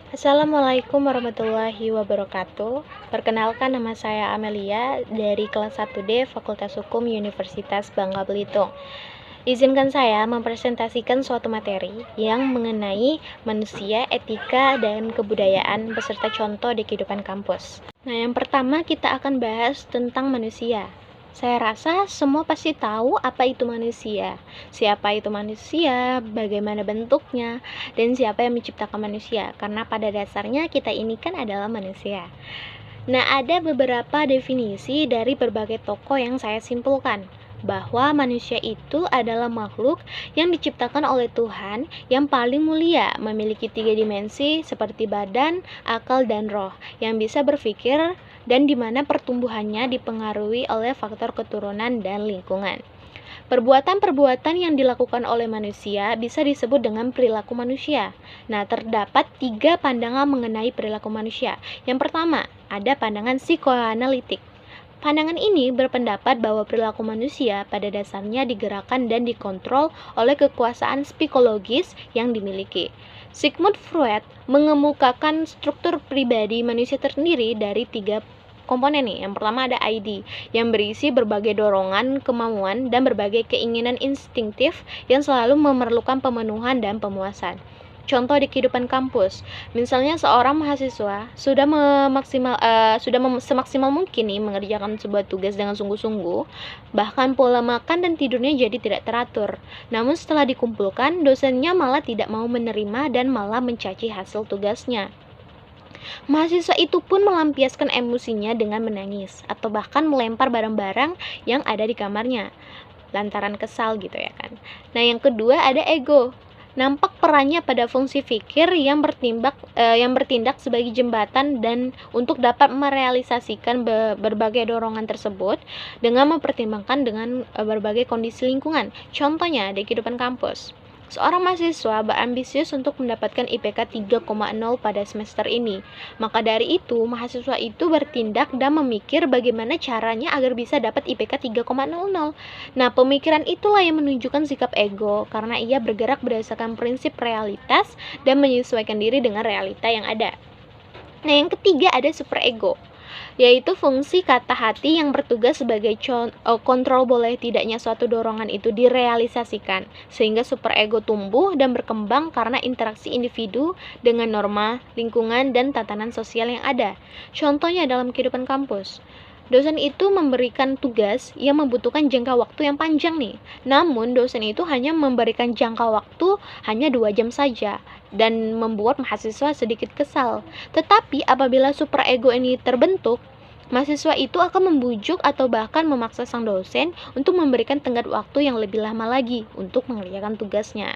Assalamualaikum warahmatullahi wabarakatuh. Perkenalkan, nama saya Amelia dari kelas 1D Fakultas Hukum Universitas Bangka Belitung. Izinkan saya mempresentasikan suatu materi yang mengenai manusia, etika, dan kebudayaan beserta contoh di kehidupan kampus. Nah, yang pertama kita akan bahas tentang manusia. Saya rasa semua pasti tahu apa itu manusia, siapa itu manusia, bagaimana bentuknya, dan siapa yang menciptakan manusia. Karena pada dasarnya kita ini kan adalah manusia. Nah, ada beberapa definisi dari berbagai tokoh yang saya simpulkan bahwa manusia itu adalah makhluk yang diciptakan oleh Tuhan yang paling mulia, memiliki 3 dimensi seperti badan, akal, dan roh, yang bisa berpikir dan di mana pertumbuhannya dipengaruhi oleh faktor keturunan dan lingkungan. Perbuatan-perbuatan yang dilakukan oleh manusia bisa disebut dengan perilaku manusia. Nah, terdapat 3 pandangan mengenai perilaku manusia. Yang pertama, ada pandangan psikoanalitik. Pandangan ini berpendapat bahwa perilaku manusia pada dasarnya digerakkan dan dikontrol oleh kekuasaan psikologis yang dimiliki. Sigmund Freud mengemukakan struktur pribadi manusia terdiri dari 3 komponen nih. Yang pertama ada ID yang berisi berbagai dorongan, kemauan, dan berbagai keinginan instinktif yang selalu memerlukan pemenuhan dan pemuasan. Contoh di kehidupan kampus, misalnya seorang mahasiswa sudah semaksimal mungkin nih mengerjakan sebuah tugas dengan sungguh-sungguh, bahkan pola makan dan tidurnya jadi tidak teratur. Namun setelah dikumpulkan, dosennya malah tidak mau menerima dan malah mencaci hasil tugasnya. Mahasiswa itu pun melampiaskan emosinya dengan menangis atau bahkan melempar barang-barang yang ada di kamarnya lantaran kesal gitu ya kan. Nah, yang kedua ada ego. Nampak perannya pada fungsi pikir yang bertindak sebagai jembatan dan untuk dapat merealisasikan berbagai dorongan tersebut dengan mempertimbangkan dengan berbagai kondisi lingkungan. Contohnya di kehidupan kampus. Seorang mahasiswa berambisius untuk mendapatkan IPK 3,0 pada semester ini. Maka dari itu, mahasiswa itu bertindak dan memikir bagaimana caranya agar bisa dapat IPK 3,00. Nah, pemikiran itulah yang menunjukkan sikap ego, karena ia bergerak berdasarkan prinsip realitas dan menyesuaikan diri dengan realita yang ada. Nah, yang ketiga ada superego, yaitu fungsi kata hati yang bertugas sebagai kontrol boleh tidaknya suatu dorongan itu direalisasikan, sehingga superego tumbuh dan berkembang karena interaksi individu dengan norma, lingkungan, dan tatanan sosial yang ada. Contohnya dalam kehidupan kampus. Dosen itu memberikan tugas yang membutuhkan jangka waktu yang panjang nih. Namun dosen itu hanya memberikan jangka waktu hanya 2 jam saja dan membuat mahasiswa sedikit kesal. Tetapi apabila superego ini terbentuk, mahasiswa itu akan membujuk atau bahkan memaksa sang dosen untuk memberikan tenggat waktu yang lebih lama lagi untuk mengerjakan tugasnya.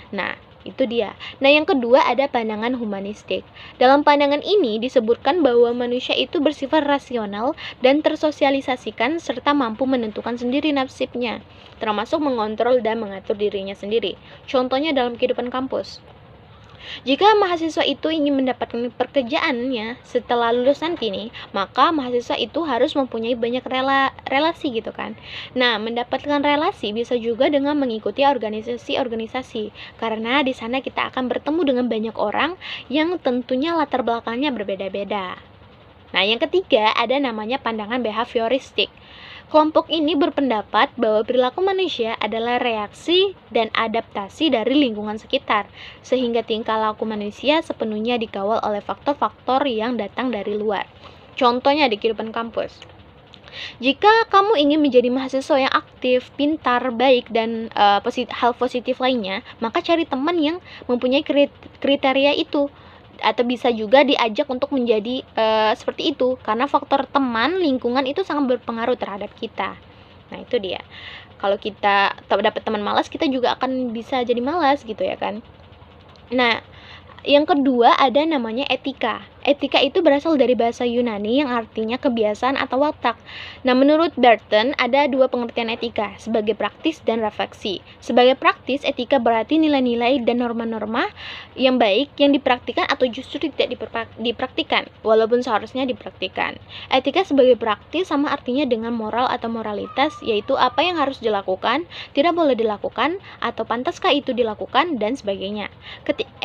Nah, itu dia. Nah, yang kedua ada pandangan humanistik. Dalam pandangan ini disebutkan bahwa manusia itu bersifat rasional dan tersosialisasikan serta mampu menentukan sendiri nasibnya, termasuk mengontrol dan mengatur dirinya sendiri. Contohnya dalam kehidupan kampus. Jika mahasiswa itu ingin mendapatkan pekerjaannya setelah lulus nanti nih, maka mahasiswa itu harus mempunyai banyak relasi gitu kan. Nah, mendapatkan relasi bisa juga dengan mengikuti organisasi-organisasi, karena di sana kita akan bertemu dengan banyak orang yang tentunya latar belakangnya berbeda-beda. Nah, yang ketiga ada namanya pandangan behavioristik. Kelompok ini berpendapat bahwa perilaku manusia adalah reaksi dan adaptasi dari lingkungan sekitar, sehingga tingkah laku manusia sepenuhnya dikawal oleh faktor-faktor yang datang dari luar. Contohnya di kehidupan kampus. Jika kamu ingin menjadi mahasiswa yang aktif, pintar, baik, dan hal positif lainnya, maka cari teman yang mempunyai kriteria itu, atau bisa juga diajak untuk menjadi seperti itu, karena faktor teman, lingkungan itu sangat berpengaruh terhadap kita. Nah, itu dia. Kalau kita dapat teman malas, kita juga akan bisa jadi malas gitu ya kan. Nah, yang kedua ada namanya etika. Etika itu berasal dari bahasa Yunani yang artinya kebiasaan atau watak. Nah, menurut Burton, ada dua pengertian etika, sebagai praktis dan refleksi. Sebagai praktis, etika berarti nilai-nilai dan norma-norma yang baik yang dipraktikkan atau justru tidak dipraktikkan, walaupun seharusnya dipraktikkan. Etika sebagai praktis sama artinya dengan moral atau moralitas, yaitu apa yang harus dilakukan, tidak boleh dilakukan, atau pantaskah itu dilakukan, dan sebagainya.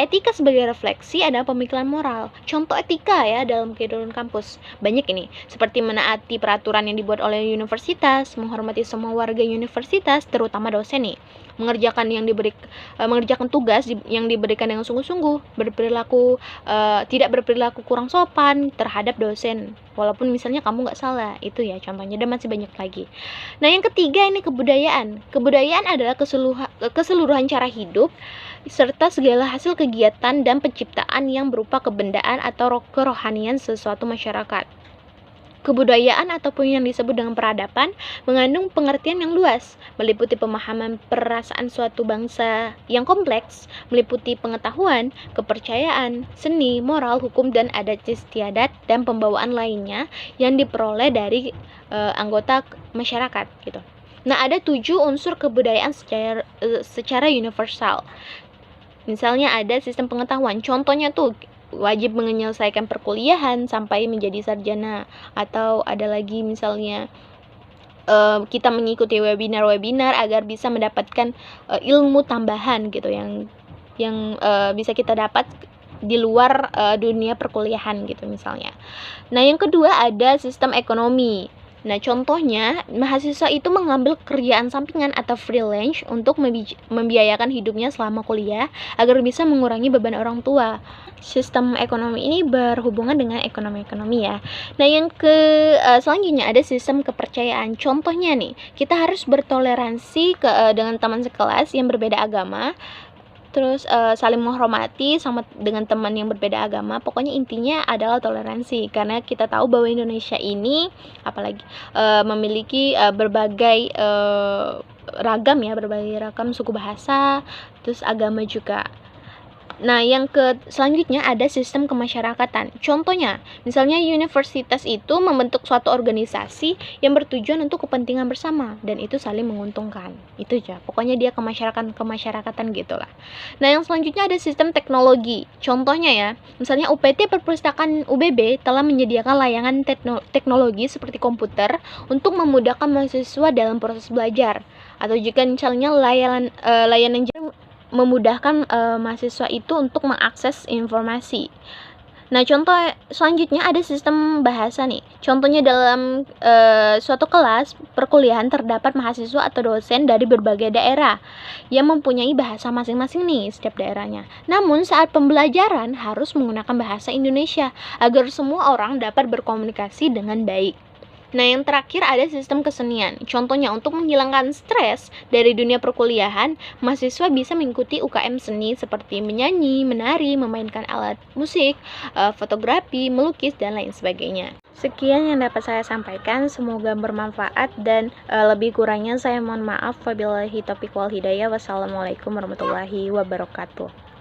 Etika sebagai refleksi adalah pemikiran moral. Contoh etika ya dalam kehidupan kampus banyak ini, seperti menaati peraturan yang dibuat oleh universitas, menghormati semua warga universitas, terutama dosen nih, mengerjakan tugas yang diberikan dengan sungguh-sungguh, tidak berperilaku kurang sopan terhadap dosen, walaupun misalnya kamu nggak salah. Itu ya contohnya, dan masih banyak lagi. Nah, yang ketiga ini kebudayaan. Kebudayaan adalah keseluruhan cara hidup serta segala hasil kegiatan dan penciptaan yang berupa kebendaan atau kerohanian sesuatu masyarakat. Kebudayaan ataupun yang disebut dengan peradaban mengandung pengertian yang luas, meliputi pemahaman perasaan suatu bangsa yang kompleks, meliputi pengetahuan, kepercayaan, seni, moral, hukum, dan adat istiadat dan pembawaan lainnya yang diperoleh dari anggota masyarakat gitu. Nah, ada 7 unsur kebudayaan secara universal. Misalnya ada sistem pengetahuan, contohnya tuh wajib menyelesaikan perkuliahan sampai menjadi sarjana, atau ada lagi misalnya kita mengikuti webinar agar bisa mendapatkan ilmu tambahan gitu yang bisa kita dapat di luar dunia perkuliahan gitu misalnya. Nah, yang kedua ada sistem ekonomi. Nah, contohnya mahasiswa itu mengambil kerjaan sampingan atau freelance untuk membiayakan hidupnya selama kuliah agar bisa mengurangi beban orang tua. Sistem ekonomi ini berhubungan dengan ekonomi ya. Nah, yang selanjutnya ada sistem kepercayaan. Contohnya nih, kita harus bertoleransi dengan teman sekelas yang berbeda agama. Terus saling menghormati sama dengan teman yang berbeda agama. Pokoknya intinya adalah toleransi, karena kita tahu bahwa Indonesia ini apalagi memiliki berbagai ragam suku bahasa, terus agama juga. Nah, yang selanjutnya ada sistem kemasyarakatan. Contohnya, misalnya universitas itu membentuk suatu organisasi yang bertujuan untuk kepentingan bersama dan itu saling menguntungkan. Itu aja. Pokoknya dia kemasyarakatan gitulah. Nah, yang selanjutnya ada sistem teknologi. Contohnya ya, misalnya UPT Perpustakaan UBB telah menyediakan layanan teknologi seperti komputer untuk memudahkan mahasiswa dalam proses belajar. Atau jika misalnya layanan memudahkan mahasiswa itu untuk mengakses informasi. Nah, contoh selanjutnya ada sistem bahasa nih. Contohnya dalam suatu kelas perkuliahan terdapat mahasiswa atau dosen dari berbagai daerah yang mempunyai bahasa masing-masing nih setiap daerahnya. Namun saat pembelajaran harus menggunakan bahasa Indonesia agar semua orang dapat berkomunikasi dengan baik. Nah, yang terakhir ada sistem kesenian. Contohnya, untuk menghilangkan stres dari dunia perkuliahan, mahasiswa bisa mengikuti UKM seni seperti menyanyi, menari, memainkan alat musik, fotografi, melukis, dan lain sebagainya. Sekian yang dapat saya sampaikan, semoga bermanfaat dan lebih kurangnya saya mohon maaf. Wabillahi taufiq wal hidayah. Wassalamualaikum warahmatullahi wabarakatuh.